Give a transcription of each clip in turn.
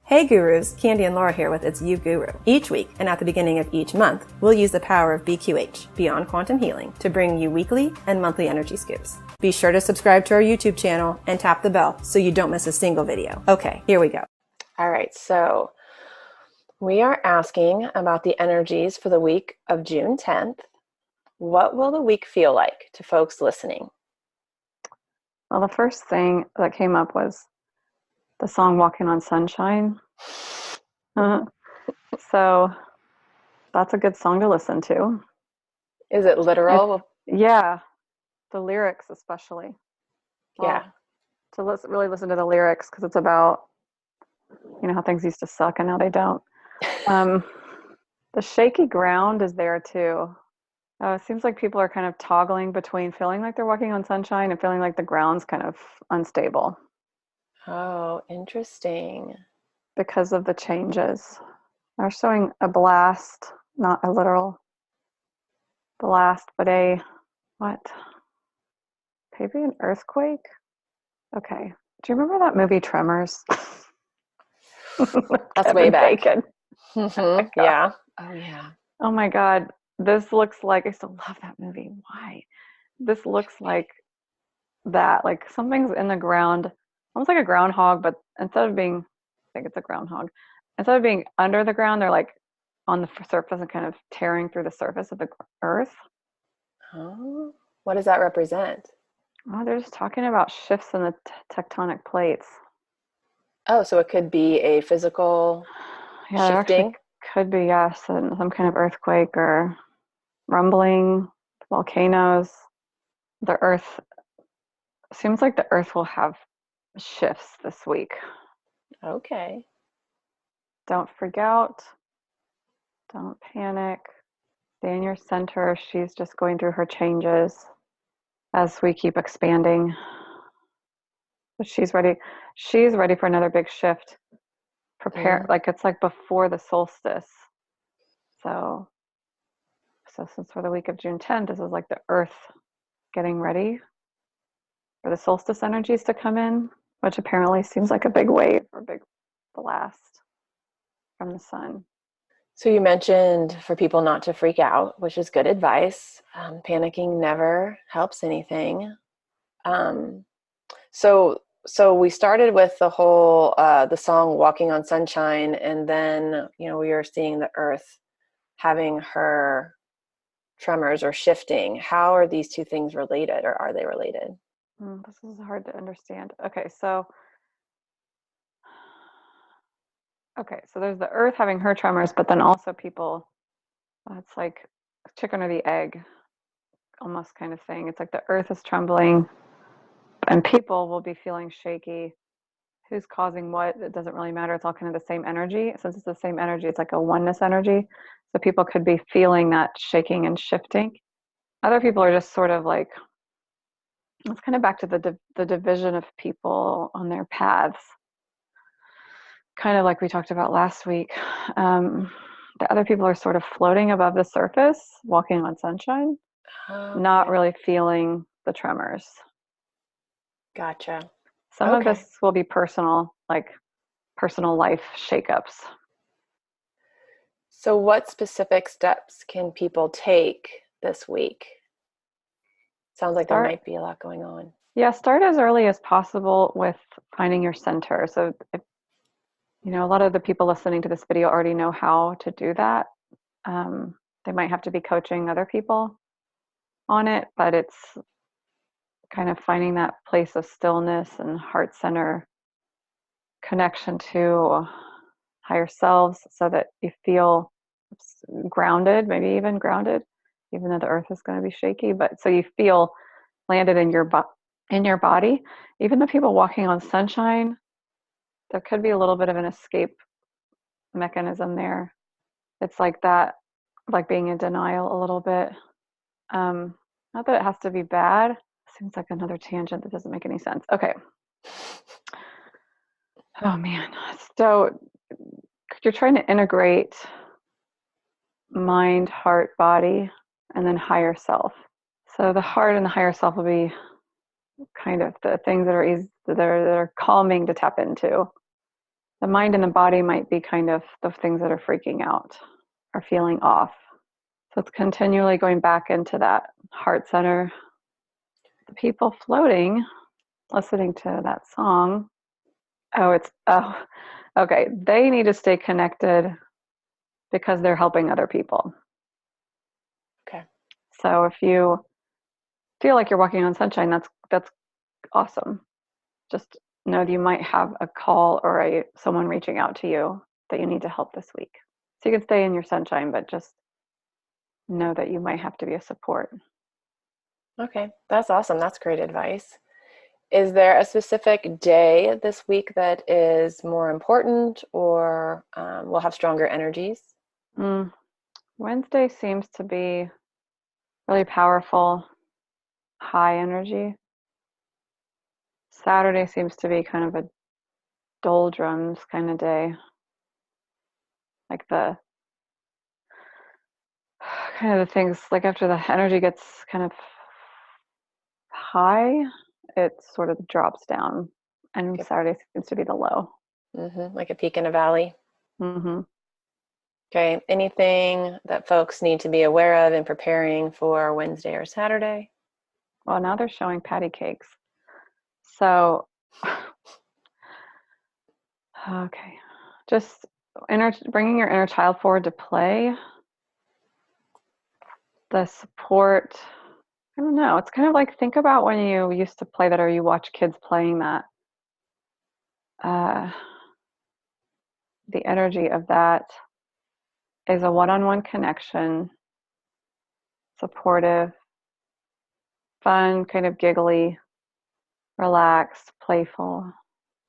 Hey Gurus, Candy and Laura here with It's You Guru. Each week and at the beginning of each month, we'll use the power of BQH, Beyond Quantum Healing, to bring you weekly and monthly energy scoops. Be sure to subscribe to our YouTube channel and tap the bell so you don't miss a single video. Okay, here we go. All right, so we are asking about the energies for the week of June 10th. What will the week feel like to folks listening? Well, the first thing that came up was the song Walkin on Sunshine. So that's a good song to listen to. Is it literal? Yeah, the lyrics especially. Yeah. To really listen to the lyrics because it's about, how things used to suck and now they don't. The shaky ground is there too. It seems like people are kind of toggling between feeling like they're walking on sunshine and feeling like the ground's kind of unstable. Oh, interesting. Because of the changes. They're showing a blast, not a literal blast, but maybe an earthquake? Okay. Do you remember that movie Tremors? That's way back. Bacon. Mm-hmm. Yeah. Oh, yeah. Oh my God. This looks like, I still love that movie. Why? This looks like that. Like something's in the ground, almost like a groundhog, but instead of being, I think it's a groundhog, instead of being under the ground, they're like on the surface and kind of tearing through the surface of the earth. Oh, what does that represent? Oh, they're just talking about shifts in the tectonic plates. Oh, so it could be a physical Yeah, it shifting? actually could be, yes, and some kind of earthquake or rumbling, volcanoes. The earth, seems like the earth will have shifts this week. Okay. Don't freak out. Don't panic. Stay in your center. She's just going through her changes as we keep expanding. But she's ready. She's ready for another big shift. Prepare, like it's like before the solstice. So since for the week of June 10th, this is like the earth getting ready for the solstice energies to come in, which apparently seems like a big wave or a big blast from the sun. So you mentioned for people not to freak out, which is good advice. Panicking never helps anything. So we started with the whole the song "Walking on Sunshine," and then we are seeing the Earth having her tremors or shifting. How are these two things related, or are they related? This is hard to understand. So there's the earth having her tremors, but then also people, it's like chicken or the egg almost kind of thing. It's like the earth is trembling and people will be feeling shaky. Who's causing what? It doesn't really matter. It's all kind of the same energy. Since it's the same energy, it's like a oneness energy. So people could be feeling that shaking and shifting. Other people are just sort of like, it's kind of back to the division of people on their paths. Kind of like we talked about last week. The other people are sort of floating above the surface, walking on sunshine, not really feeling the tremors. Gotcha. Some of this will be personal, like personal life shakeups. So what specific steps can people take this week? Sounds like there might be a lot going on. Yeah, start as early as possible with finding your center. So if, a lot of the people listening to this video already know how to do that. They might have to be coaching other people on it, but it's kind of finding that place of stillness and heart center connection to higher selves so that you feel grounded, maybe even grounded, even though the earth is going to be shaky, but so you feel landed in your body. Even the people walking on sunshine, there could be a little bit of an escape mechanism there. It's like that, like being in denial a little bit. Not that it has to be bad. Seems like another tangent that doesn't make any sense. Okay. Oh man. So you're trying to integrate mind, heart, body, and then higher self. So the heart and the higher self will be kind of the things that are calming to tap into. The mind and the body might be kind of the things that are freaking out or feeling off. So it's continually going back into that heart center. The people floating, listening to that song. Okay. They need to stay connected because they're helping other people. Okay. So if you feel like you're walking on sunshine, that's awesome. Just know that you might have a call or someone reaching out to you that you need to help this week. So you can stay in your sunshine, but just know that you might have to be a support. Okay, that's awesome. That's great advice. Is there a specific day this week that is more important or will have stronger energies? Wednesday seems to be really powerful, high energy. Saturday seems to be kind of a doldrums kind of day. Like the kind of the things, like after the energy gets kind of high, it sort of drops down. And Yep. Saturday seems to be the low. Like a peak in a valley. Mm-hmm. Okay. Anything that folks need to be aware of in preparing for Wednesday or Saturday? Well, now they're showing patty cakes. So, okay. Just bringing your inner child forward to play. The support, I don't know. It's kind of like, think about when you used to play that or you watch kids playing that. The energy of that is a one-on-one connection, supportive, fun, kind of giggly, relaxed, playful.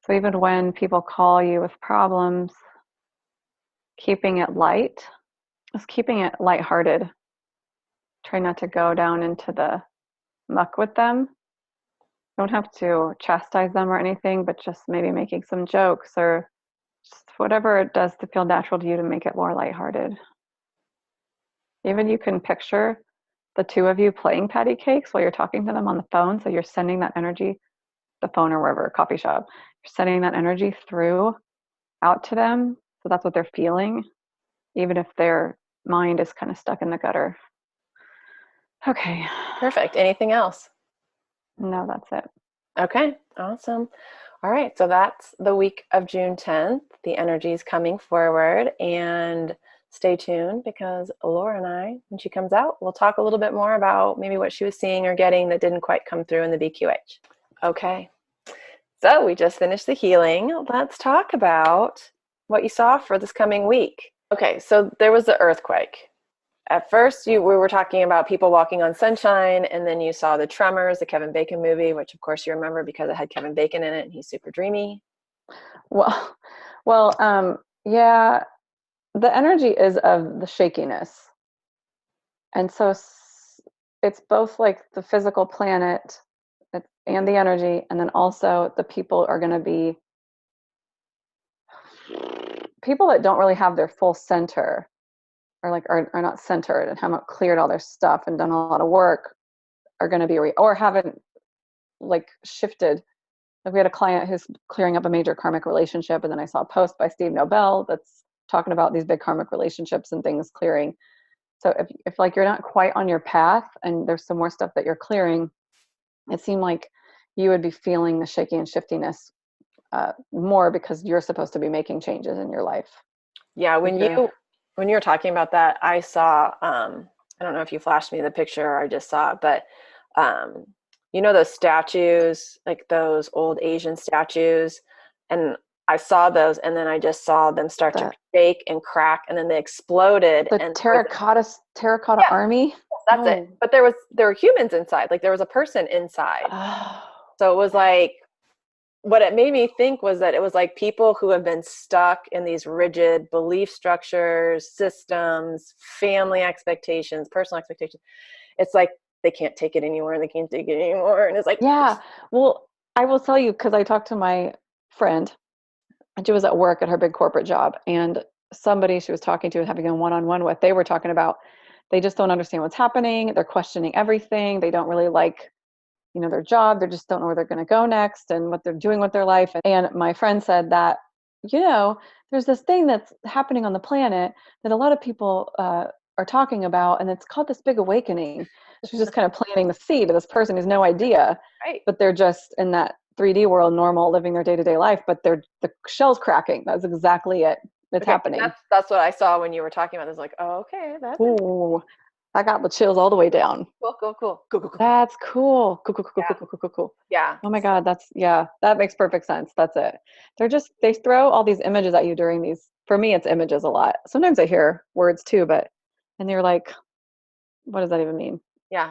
So even when people call you with problems, keeping it light, just keeping it lighthearted. Try not to go down into the muck with them. Don't have to chastise them or anything, but just maybe making some jokes or just whatever it does to feel natural to you to make it more lighthearted. Even you can picture the two of you playing patty cakes while you're talking to them on the phone. So you're sending that energy, the phone or wherever, coffee shop, you're sending that energy through out to them. So that's what they're feeling, even if their mind is kind of stuck in the gutter. Okay. Perfect. Anything else? No, that's it. Okay, awesome. All right, so that's the week of June 10th. The energy is coming forward, and stay tuned because Laura and I, when she comes out, we'll talk a little bit more about maybe what she was seeing or getting that didn't quite come through in the BQH. Okay, so we just finished the healing. Let's talk about what you saw for this coming week. Okay, so there was the earthquake. At first, we were talking about people walking on sunshine, and then you saw the Tremors, the Kevin Bacon movie, which of course you remember because it had Kevin Bacon in it, and he's super dreamy. Yeah, the energy is of the shakiness, and so it's both like the physical planet and the energy, and then also the people are going to be people that don't really have their full center, or like are not centered and haven't cleared all their stuff and done a lot of work, are going to be or haven't like shifted. Like we had a client who's clearing up a major karmic relationship, and then I saw a post by Steve Nobel that's talking about these big karmic relationships and things clearing. So if like you're not quite on your path and there's some more stuff that you're clearing, it seemed like you would be feeling the shaking and shiftiness more because you're supposed to be making changes in your life. Yeah, when you were talking about that, I saw I don't know if you flashed me the picture or I just saw it, but you know those statues, like those old Asian statues, and I saw those, and then I just saw them start to shake and crack, and then they exploded. The and terracotta yeah, army. That's it. But there were humans inside, like there was a person inside. So it was like, what it made me think was that it was like people who have been stuck in these rigid belief structures, systems, family expectations, personal expectations. It's like they can't take it anymore. They can't take it anymore. And it's like, yeah. Well, I will tell you, because I talked to my friend, and she was at work at her big corporate job, and somebody she was talking to, having a one-on-one with, they were talking about they just don't understand what's happening. They're questioning everything. They don't really like, their job. They just don't know where they're going to go next and what they're doing with their life. And my friend said that, you know, there's this thing that's happening on the planet that a lot of people are talking about, and it's called this big awakening. She's just kind of planting the seed to this person who's no idea, Right. but they're just in that 3D world, normal, living their day-to-day life, but the shell's cracking. That's exactly it. It's Okay, happening. that's what I saw when you were talking about this. Like, oh, okay, that's Ooh, I got the chills all the way down. cool. That's cool. Cool, cool, cool, Yeah, cool, cool, cool, cool, cool. yeah. Oh my God, yeah, that makes perfect sense. That's it. They throw all these images at you during these, for me, it's images a lot. Sometimes I hear words too, and you're like, what does that even mean? Yeah,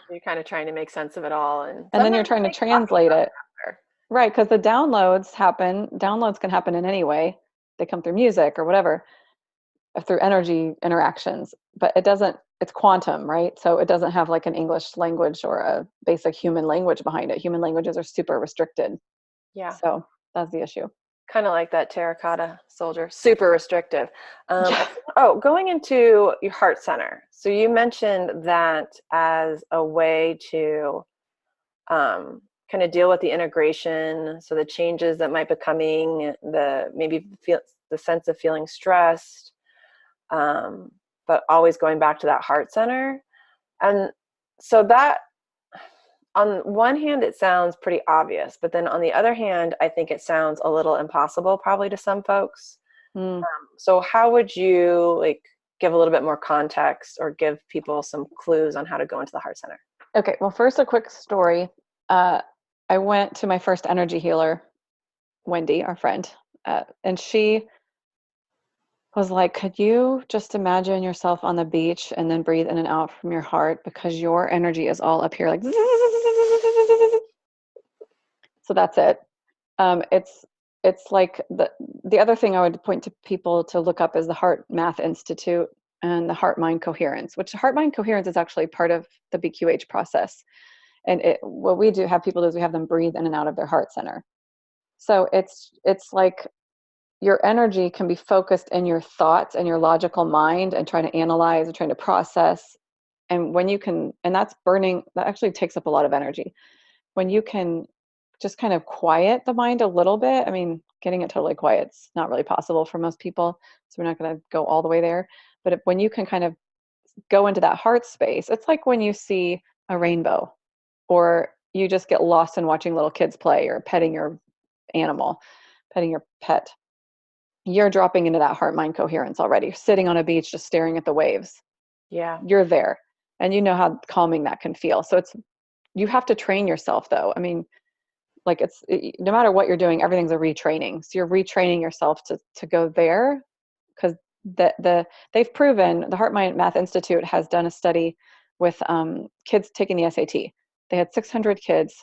you're kind of trying to make sense of it all, and And then you're sometimes it trying to takes talking translate about it. it after. Right, because the downloads can happen in any way. They come through music or whatever, or through energy interactions, but it's quantum, right? So it doesn't have like an English language or a basic human language behind it. Human languages are super restricted. Yeah, So that's the issue. kind of like that terracotta soldier, super restrictive. Yeah. Going into your heart center. So you mentioned that as a way to kind of deal with the integration, so the changes that might be coming, the maybe feel the sense of feeling stressed, um, but always going back to that heart center. And so that, on one hand, it sounds pretty obvious, but then on the other hand, I think it sounds a little impossible probably to some folks. Mm. So how would you like give a little bit more context or give people some clues on how to go into the heart center? Okay, well, first, a quick story. Uh, I went to my first energy healer, Wendy, our friend, and she was like, could you just imagine yourself on the beach and then breathe in and out from your heart because your energy is all up here, like, so that's it. It's like the other thing I would point to people to look up is the Heart Math Institute and the Heart Mind Coherence, which Heart Mind Coherence is actually part of the BQH process. And what we do have people do is we have them breathe in and out of their heart center. So it's like your energy can be focused in your thoughts and your logical mind and trying to analyze and trying to process. And when you can, and that's burning, that actually takes up a lot of energy. When you can just kind of quiet the mind a little bit, I mean, getting it totally quiet's not really possible for most people. So we're not going to go all the way there. But when you can kind of go into that heart space, it's like when you see a rainbow or you just get lost in watching little kids play or petting your animal, petting your pet. You're dropping into that heart mind coherence already. Sitting on a beach just staring at the waves. Yeah. You're there. And you know how calming that can feel. So you have to train yourself though. I mean, like no matter what you're doing, everything's a retraining. So you're retraining yourself to go there because they've proven, the Heart Mind Math Institute has done a study with kids taking the SAT. They had 600 kids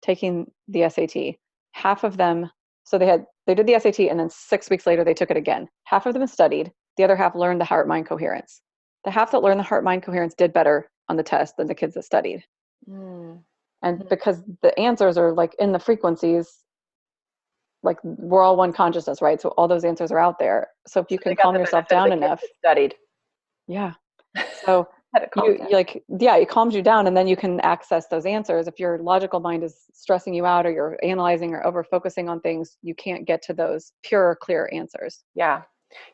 taking the SAT. Half of them, so they did the SAT and then 6 weeks later they took it again. Half of them studied, the other half learned the heart mind coherence. The half that learned the heart mind coherence did better on the test than the kids that studied. Mm. And because the answers are like in the frequencies, like we're all one consciousness, right? So all those answers are out there. So if you So they can got calm the yourself benefit of the down kids enough, that studied. yeah. So Had it calmed down. you like, yeah, it calms you down and then you can access those answers. If your logical mind is stressing you out or you're analyzing or over focusing on things, you can't get to those pure, clear answers. Yeah.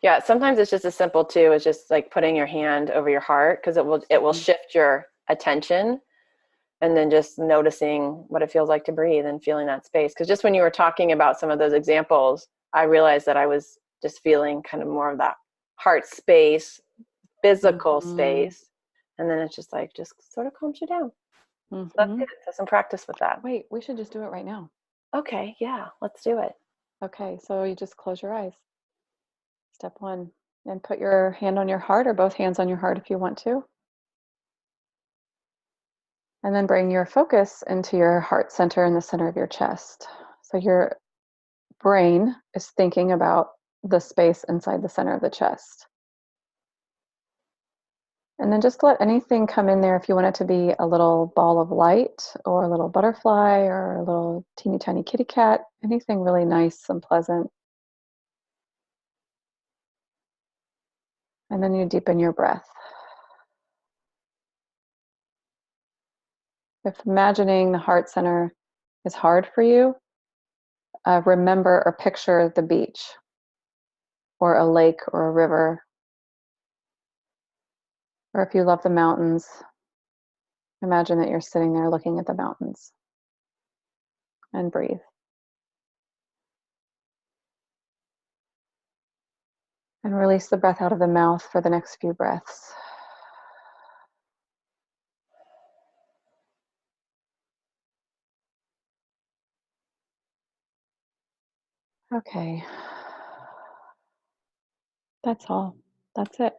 Yeah. Sometimes it's just as simple too as just like putting your hand over your heart because it will shift your attention and then just noticing what it feels like to breathe and feeling that space. Because just when you were talking about some of those examples, I realized that I was just feeling kind of more of that heart space, physical Mm-hmm. space. And then it's just like, just sort of calms you down. So that's Mm-hmm. good. So some practice with that. Wait, we should just do it right now. Okay. Yeah. Let's do it. Okay, so you just close your eyes. Step one, and put your hand on your heart or both hands on your heart if you want to. And then bring your focus into your heart center in the center of your chest. So your brain is thinking about the space inside the center of the chest. And then just let anything come in there if you want it to be a little ball of light or a little butterfly or a little teeny tiny kitty cat, anything really nice and pleasant. And then you deepen your breath. If imagining the heart center is hard for you, remember or picture the beach. or a lake or a river. Or if you love the mountains, imagine that you're sitting there looking at the mountains, and breathe. And release the breath out of the mouth for the next few breaths. Okay. That's all. That's it.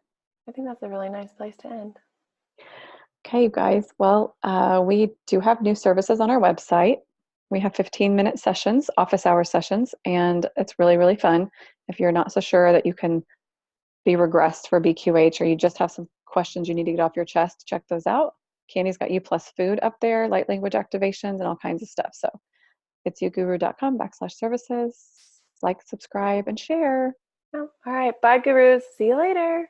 I think that's a really nice place to end. Okay, you guys. Well, we do have new services on our website. We have 15-minute sessions, office hour sessions, and it's really, really fun. If you're not so sure that you can be regressed for BQH, or you just have some questions you need to get off your chest, check those out. Candy's got U+ food up there, light language activations, and all kinds of stuff. So it's youguru.com/services. Like, subscribe, and share. Oh, all right. Bye, gurus. See you later.